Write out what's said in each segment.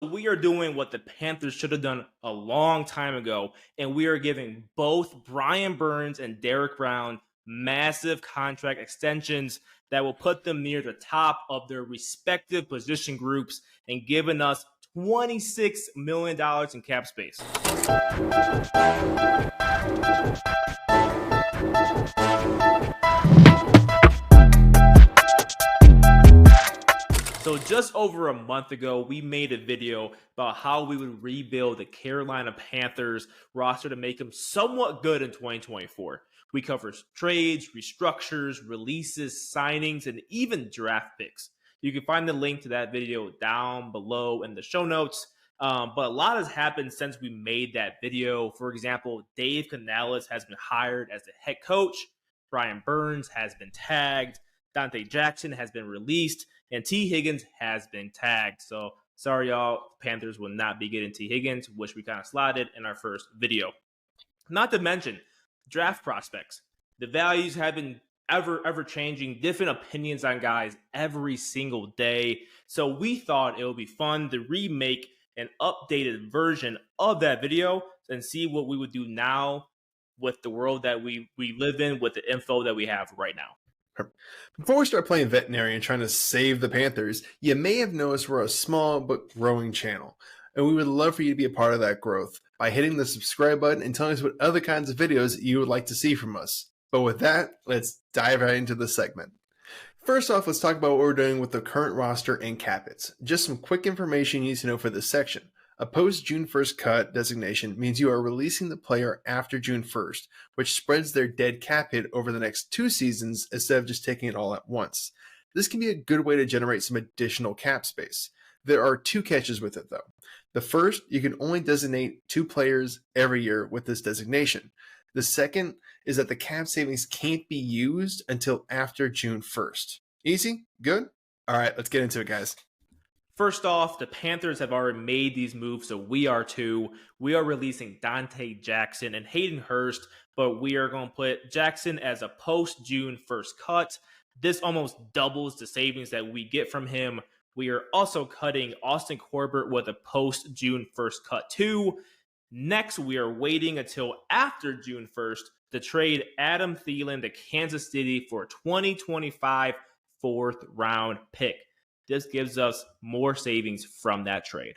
We are doing what the Panthers should have done a long time ago, and we are giving both Brian Burns and Derek Brown massive contract extensions that will put them near the top of their respective position groups and giving us $26 million in cap space. So just over a month ago, we made a video about how we would rebuild the Carolina Panthers roster to make them somewhat good in 2024. We cover trades, restructures, releases, signings, and even draft picks. You can find the link to that video down below in the show notes. But a lot has happened since we made that video. For example, Dave Canales has been hired as the head coach. Brian Burns has been tagged. Dante Jackson has been released. And T. Higgins has been tagged. So sorry, y'all. Panthers will not be getting T. Higgins, which we kind of slotted in our first video. Not to mention draft prospects. The values have been ever changing, different opinions on guys every single day. So we thought it would be fun to remake an updated version of that video and see what we would do now with the world that we live in, with the info that we have right now. Before we start playing veterinary and trying to save the Panthers, you may have noticed we're a small but growing channel, and we would love for you to be a part of that growth by hitting the subscribe button and telling us what other kinds of videos you would like to see from us. But with that, let's dive right into the segment. First off, let's talk about what we're doing with the current roster and cap hits. Just some quick information you need to know for this section. A post-June 1st cut designation means you are releasing the player after June 1st, which spreads their dead cap hit over the next 2 seasons instead of just taking it all at once. This can be a good way to generate some additional cap space. There are 2 catches with it though. The first, you can only designate 2 players every year with this designation. The second is that the cap savings can't be used until after June 1st. Easy? Good? All right, let's get into it, guys. First off, the Panthers have already made these moves, so we are too. We are releasing Dante Jackson and Hayden Hurst, but we are going to put Jackson as a post-June 1st cut. This almost doubles the savings that we get from him. We are also cutting Austin Corbett with a post-June 1st cut too. Next, we are waiting until after June 1st to trade Adam Thielen to Kansas City for a 2025 4th-round pick. This gives us more savings from that trade.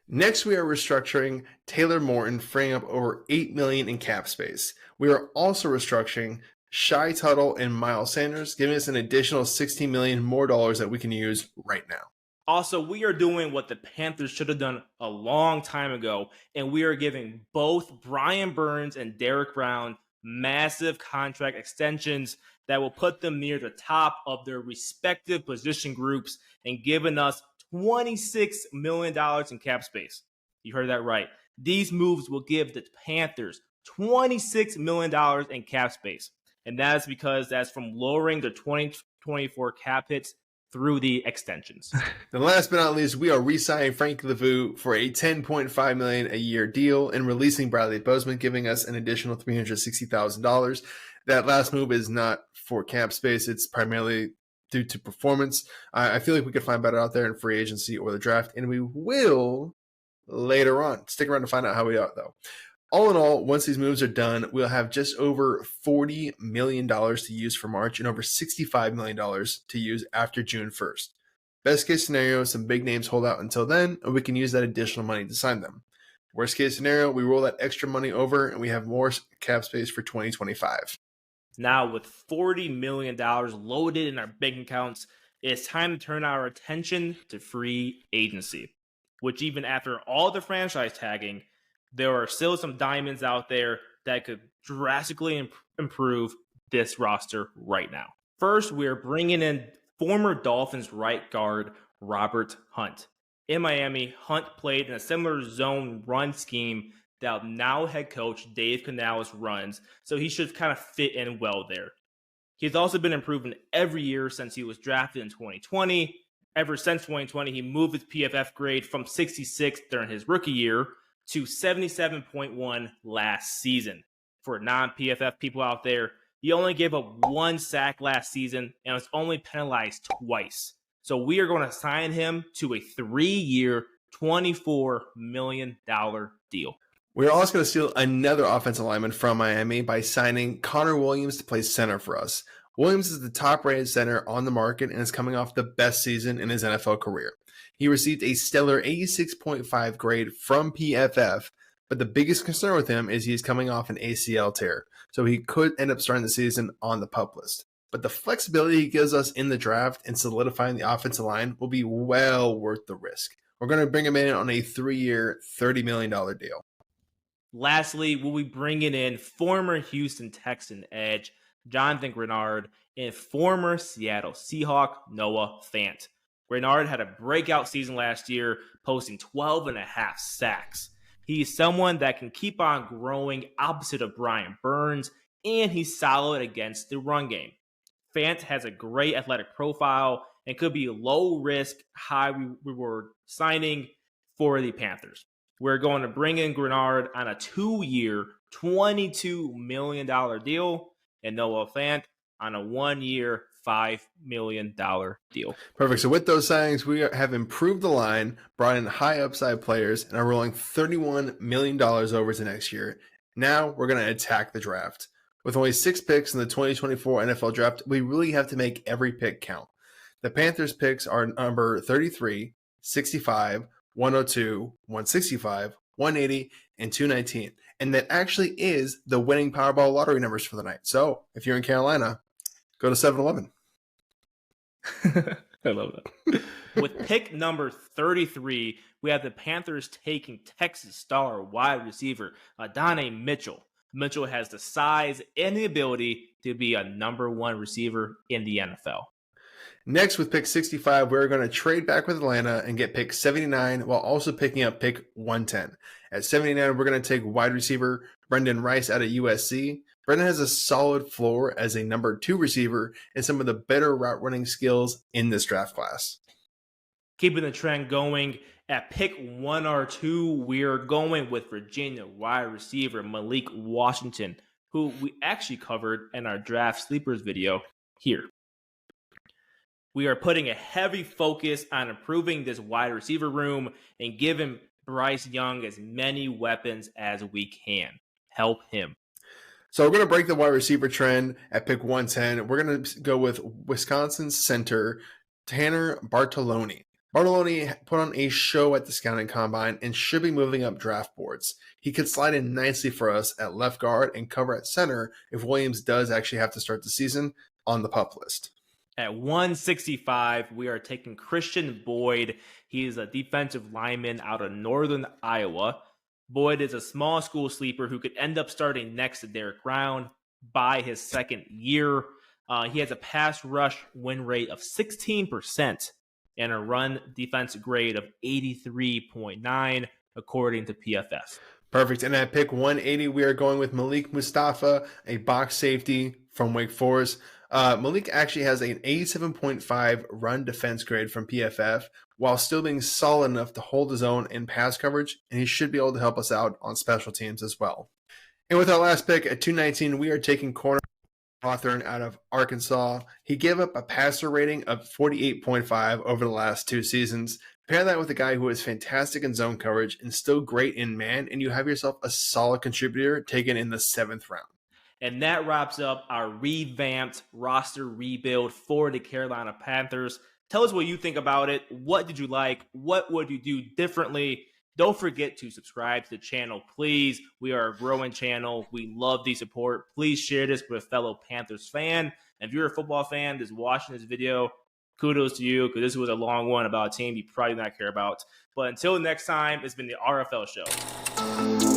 Next, we are restructuring Taylor Morton, freeing up over $8 million in cap space. We are also restructuring Shy Tuttle and Miles Sanders, giving us an additional $16 million more dollars that we can use right now. Also, we are doing what the Panthers should have done a long time ago, and we are giving both Brian Burns and Derek Brown massive contract extensions that will put them near the top of their respective position groups and giving us $26 million in cap space. You heard that right. These moves will give the Panthers $26 million in cap space. And that is because that's from lowering the 2024 cap hits through the extensions. And last but not least, we are re-signing Frank LeVoux for a $10.5 million a year deal and releasing Bradley Bozeman, giving us an additional $360,000. That last move is not for cap space. It's primarily due to performance. I feel like we could find better out there in free agency or the draft, and we will later on. Stick around to find out how we are, though. All in all, once these moves are done, we'll have just over $40 million to use for March and over $65 million to use after June 1st. Best case scenario, some big names hold out until then, and we can use that additional money to sign them. Worst case scenario, we roll that extra money over and we have more cap space for 2025. Now, with $40 million loaded in our bank accounts, it's time to turn our attention to free agency, which even after all the franchise tagging, there are still some diamonds out there that could drastically improve this roster right now. First, we are bringing in former Dolphins right guard Robert Hunt. In Miami, Hunt played in a similar zone run scheme that now head coach Dave Canales runs, so he should kind of fit in well there. He's also been improving every year since he was drafted in 2020. Ever since 2020, he moved his PFF grade from 66 during his rookie year to 77.1 last season. For non-PFF people out there, he only gave up 1 sack last season and was only penalized twice. So we are going to sign him to a 3-year, $24 million deal. We're also going to steal another offensive lineman from Miami by signing Connor Williams to play center for us. Williams is the top-rated center on the market and is coming off the best season in his NFL career. He received a stellar 86.5 grade from PFF, but the biggest concern with him is he's coming off an ACL tear, so he could end up starting the season on the PUP list. But the flexibility he gives us in the draft and solidifying the offensive line will be well worth the risk. We're going to bring him in on a 3-year, $30 million deal. Lastly, we'll be bringing in former Houston Texan edge Jonathan Greenard and former Seattle Seahawk Noah Fant. Greenard had a breakout season last year, posting 12.5 sacks. He's someone that can keep on growing opposite of Brian Burns, and he's solid against the run game. Fant has a great athletic profile and could be a low-risk, high-reward signing for the Panthers. We're going to bring in Greenard on a 2-year, $22 million deal, and Noah Fant on a 1-year, $5 million deal. Perfect. So with those signings, we have improved the line, brought in high upside players, and are rolling $31 million over to next year. Now we're going to attack the draft. With only 6 picks in the 2024 NFL draft, we really have to make every pick count. The Panthers picks are number 33, 65, 102, 165, 180, and 219. And that actually is the winning Powerball lottery numbers for the night. So if you're in Carolina, go to 7-Eleven. I love that. With pick number 33, we have the Panthers taking Texas star wide receiver Adonai Mitchell. Mitchell has the size and the ability to be a number 1 receiver in the NFL. Next, with pick 65, we're going to trade back with Atlanta and get pick 79 while also picking up pick 110. At 79, we're going to take wide receiver Brendyn Rice out of USC. Brendyn has a solid floor as a number 2 receiver and some of the better route running skills in this draft class. Keeping the trend going, at pick 1 or 2, we're going with Virginia wide receiver Malik Washington, who we actually covered in our draft sleepers video here. We are putting a heavy focus on improving this wide receiver room and giving Bryce Young as many weapons as we can. Help him. So we're going to break the wide receiver trend at pick 110. We're going to go with Wisconsin center Tanner Bartolone. Bartolone put on a show at the scouting combine and should be moving up draft boards. He could slide in nicely for us at left guard and cover at center if Williams does actually have to start the season on the PUP list. At 165, we are taking Christian Boyd. He is a defensive lineman out of northern Iowa. Boyd is a small school sleeper who could end up starting next to Derek Brown by his second year. He has a pass rush win rate of 16% and a run defense grade of 83.9, according to PFF. Perfect. And at pick 180, we are going with Malik Mustafa, a box safety from Wake Forest. Malik actually has an 87.5 run defense grade from PFF while still being solid enough to hold his own in pass coverage, and he should be able to help us out on special teams as well. And with our last pick at 219, we are taking corner Hawthorne out of Arkansas. He gave up a passer rating of 48.5 over the last 2 seasons. Pair that with a guy who is fantastic in zone coverage and still great in man, and you have yourself a solid contributor taken in the 7th round. And that wraps up our revamped roster rebuild for the Carolina Panthers. Tell us what you think about it. What did you like? What would you do differently? Don't forget to subscribe to the channel, please. We are a growing channel. We love the support. Please share this with a fellow Panthers fan. And if you're a football fan that's watching this video, kudos to you, because this was a long one about a team you probably not care about. But until next time, it's been the RFL Show.